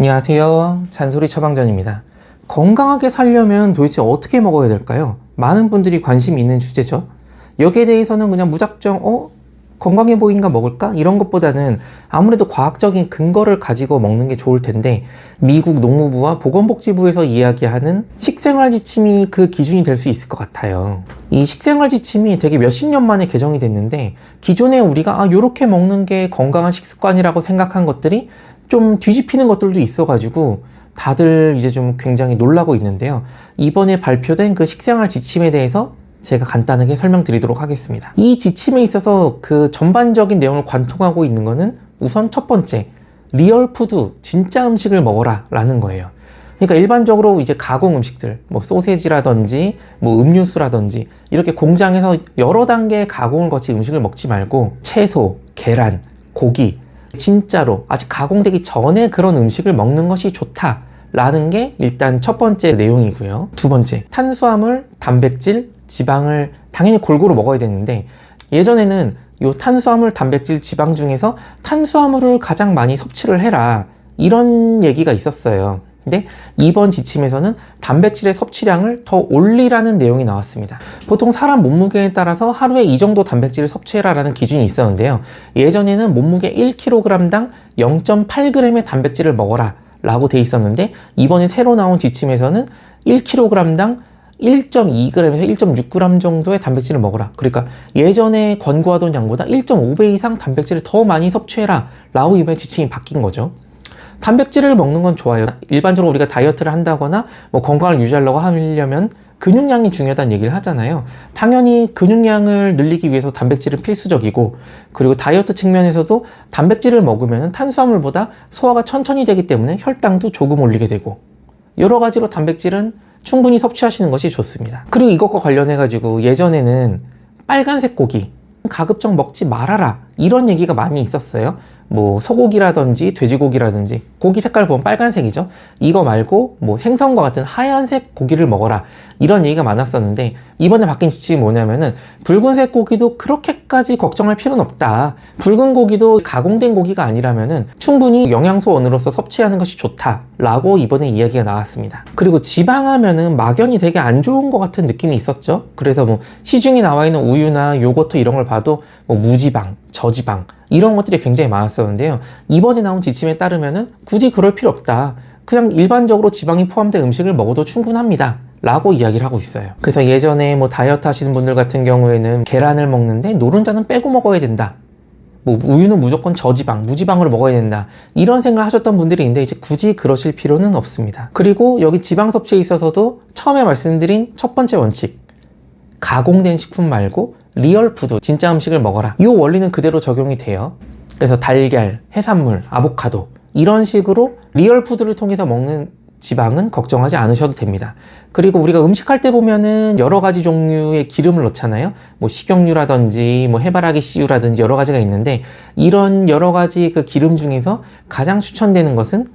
안녕하세요. 잔소리 처방전입니다. 건강하게 살려면 도대체 어떻게 먹어야 될까요? 많은 분들이 관심이 있는 주제죠. 여기에 대해서는 그냥 무작정 건강해 보이니까 먹을까? 이런 것보다는 아무래도 과학적인 근거를 가지고 먹는 게 좋을 텐데, 미국 농무부와 보건복지부에서 이야기하는 식생활 지침이 그 기준이 될 수 있을 것 같아요. 이 식생활 지침이 되게 몇십 년 만에 개정이 됐는데, 기존에 우리가 요렇게 먹는 게 건강한 식습관이라고 생각한 것들이 좀 뒤집히는 것들도 있어가지고 다들 이제 좀 굉장히 놀라고 있는데요. 이번에 발표된 그 식생활 지침에 대해서 제가 간단하게 설명드리도록 하겠습니다. 이 지침에 있어서 그 전반적인 내용을 관통하고 있는 거는 우선 첫 번째, 리얼푸드, 진짜 음식을 먹어라 라는 거예요. 그러니까 일반적으로 이제 가공 음식들, 뭐 소세지라든지 뭐 음료수라든지 이렇게 공장에서 여러 단계의 가공을 거친 음식을 먹지 말고 채소, 계란, 고기, 진짜로 아직 가공되기 전에 그런 음식을 먹는 것이 좋다라는 게 일단 첫 번째 내용이고요. 두 번째, 탄수화물, 단백질, 지방을 당연히 골고루 먹어야 되는데, 예전에는 요 탄수화물, 단백질, 지방 중에서 탄수화물을 가장 많이 섭취를 해라, 이런 얘기가 있었어요. 근데 이번 지침에서는 단백질의 섭취량을 더 올리라는 내용이 나왔습니다. 보통 사람 몸무게에 따라서 하루에 이 정도 단백질을 섭취해라 라는 기준이 있었는데요. 예전에는 몸무게 1kg당 0.8g의 단백질을 먹어라 라고 돼 있었는데, 이번에 새로 나온 지침에서는 1kg당 1.2g에서 1.6g 정도의 단백질을 먹어라. 그러니까 예전에 권고하던 양보다 1.5배 이상 단백질을 더 많이 섭취해라 라고 이번에 지침이 바뀐 거죠. 단백질을 먹는 건 좋아요. 일반적으로 우리가 다이어트를 한다거나 뭐 건강을 유지하려고 하려면 근육량이 중요하다는 얘기를 하잖아요. 당연히 근육량을 늘리기 위해서 단백질은 필수적이고, 그리고 다이어트 측면에서도 단백질을 먹으면 탄수화물보다 소화가 천천히 되기 때문에 혈당도 조금 올리게 되고, 여러 가지로 단백질은 충분히 섭취하시는 것이 좋습니다. 그리고 이것과 관련해 가지고 예전에는 빨간색 고기 가급적 먹지 말아라, 이런 얘기가 많이 있었어요. 뭐 소고기라든지 돼지고기라든지 고기 색깔 보면 빨간색이죠. 이거 말고 뭐 생선과 같은 하얀색 고기를 먹어라, 이런 얘기가 많았었는데, 이번에 바뀐 지침이 뭐냐면은 붉은색 고기도 그렇게까지 걱정할 필요는 없다. 붉은 고기도 가공된 고기가 아니라면은 충분히 영양소원으로서 섭취하는 것이 좋다라고 이번에 이야기가 나왔습니다. 그리고 지방하면은 막연히 되게 안 좋은 것 같은 느낌이 있었죠. 그래서 뭐 시중에 나와 있는 우유나 요거트 이런 걸 봐도 뭐 무지방, 저지방 이런 것들이 굉장히 많았었는데요. 이번에 나온 지침에 따르면은 굳이 그럴 필요 없다. 그냥 일반적으로 지방이 포함된 음식을 먹어도 충분합니다 라고 이야기를 하고 있어요. 그래서 예전에 뭐 다이어트 하시는 분들 같은 경우에는 계란을 먹는데 노른자는 빼고 먹어야 된다, 뭐 우유는 무조건 저지방, 무지방으로 먹어야 된다, 이런 생각을 하셨던 분들이 있는데 이제 굳이 그러실 필요는 없습니다. 그리고 여기 지방 섭취에 있어서도 처음에 말씀드린 첫 번째 원칙, 가공된 식품 말고 리얼푸드, 진짜 음식을 먹어라, 이 원리는 그대로 적용이 돼요. 그래서 달걀, 해산물, 아보카도 이런 식으로 리얼푸드를 통해서 먹는 지방은 걱정하지 않으셔도 됩니다. 그리고 우리가 음식할 때 보면은 여러 가지 종류의 기름을 넣잖아요. 뭐 식용유라든지 뭐 해바라기 씨유라든지 여러 가지가 있는데, 이런 여러 가지 그 기름 중에서 가장 추천되는 것은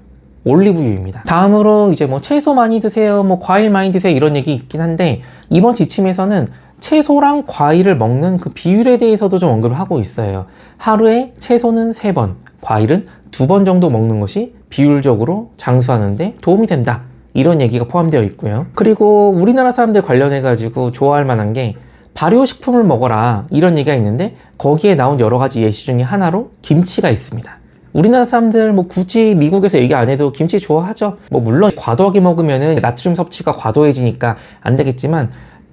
올리브유입니다. 다음으로 이제 뭐 채소 많이 드세요, 뭐 과일 많이 드세요, 이런 얘기 있긴 한데, 이번 지침에서는 채소랑 과일을 먹는 그 비율에 대해서도 좀 언급을 하고 있어요. 하루에 채소는 3번, 과일은 2번 정도 먹는 것이 비율적으로 장수하는데 도움이 된다, 이런 얘기가 포함되어 있고요. 그리고 우리나라 사람들 관련해 가지고 좋아할 만한 게 발효식품을 먹어라, 이런 얘기가 있는데, 거기에 나온 여러 가지 예시 중에 하나로 김치가 있습니다. 우리나라 사람들 뭐 굳이 미국에서 얘기 안 해도 김치 좋아하죠. 뭐 물론 과도하게 먹으면은 나트륨 섭취가 과도해지니까 안 되겠지만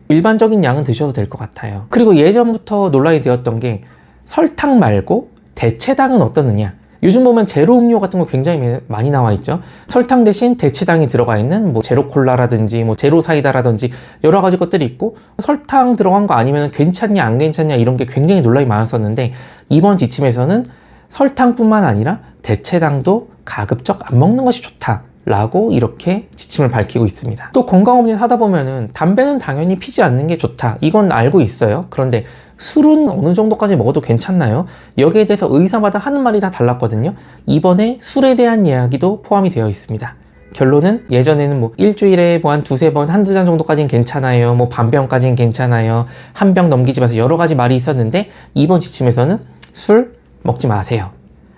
일반적인 양은 드셔도 될 것 같아요. 그리고 예전부터 논란이 되었던 게 설탕 말고 대체당은 어떻느냐. 요즘 보면 제로 음료 같은 거 굉장히 많이 나와 있죠. 설탕 대신 대체당이 들어가 있는 뭐 제로 콜라라든지 뭐 제로 사이다라든지 여러 가지 것들이 있고, 설탕 들어간 거 아니면 괜찮냐 안 괜찮냐 이런 게 굉장히 논란이 많았었는데, 이번 지침에서는 설탕뿐만 아니라 대체당도 가급적 안 먹는 것이 좋다 라고 이렇게 지침을 밝히고 있습니다. 또 건강검진 하다 보면은 담배는 당연히 피지 않는 게 좋다, 이건 알고 있어요. 그런데 술은 어느 정도까지 먹어도 괜찮나요? 여기에 대해서 의사마다 하는 말이 다 달랐거든요. 이번에 술에 대한 이야기도 포함이 되어 있습니다. 결론은 예전에는 뭐 일주일에 뭐 한 두세 번, 한두 잔 정도까지는 괜찮아요, 뭐 반병까지는 괜찮아요, 한 병 넘기지 마세요, 여러 가지 말이 있었는데, 이번 지침에서는 술 먹지 마세요,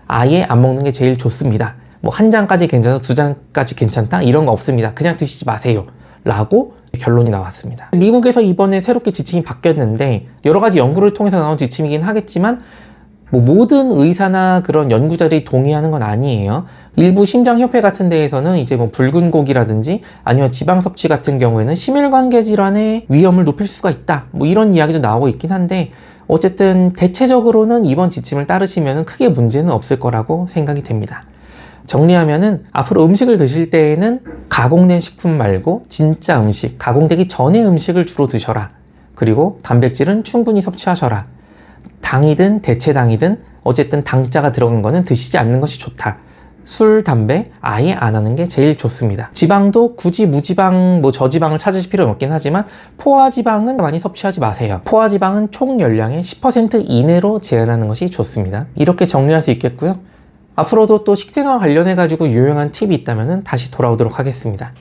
아예 안 먹는 게 제일 좋습니다 뭐 한 잔까지 괜찮아, 두 잔까지 괜찮다 이런 거 없습니다. 그냥 드시지 마세요 라고 결론이 나왔습니다. 미국에서 이번에 새롭게 지침이 바뀌었는데 여러 가지 연구를 통해서 나온 지침이긴 하겠지만 뭐 모든 의사나 그런 연구자들이 동의하는 건 아니에요. 일부 심장협회 같은 데에서는 이제 뭐 붉은 고기라든지 아니면 지방 섭취 같은 경우에는 심혈관계 질환의 위험을 높일 수가 있다. 뭐 이런 이야기도 나오고 있긴 한데 어쨌든 대체적으로는 이번 지침을 따르시면 크게 문제는 없을 거라고 생각이 됩니다. 정리하면은 앞으로 음식을 드실 때에는 가공된 식품 말고 진짜 음식, 가공되기 전의 음식을 주로 드셔라. 그리고 단백질은 충분히 섭취하셔라. 당이든 대체당이든 어쨌든 당자가 들어간 거는 드시지 않는 것이 좋다. 술, 담배 아예 안 하는 게 제일 좋습니다. 지방도 굳이 무지방, 뭐 저지방을 찾으실 필요는 없긴 하지만 포화지방은 많이 섭취하지 마세요. 포화지방은 총 열량의 10% 이내로 제한하는 것이 좋습니다. 이렇게 정리할 수 있겠고요. 앞으로도 또 식생활 관련해 가지고 유용한 팁이 있다면 다시 돌아오도록 하겠습니다.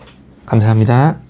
감사합니다.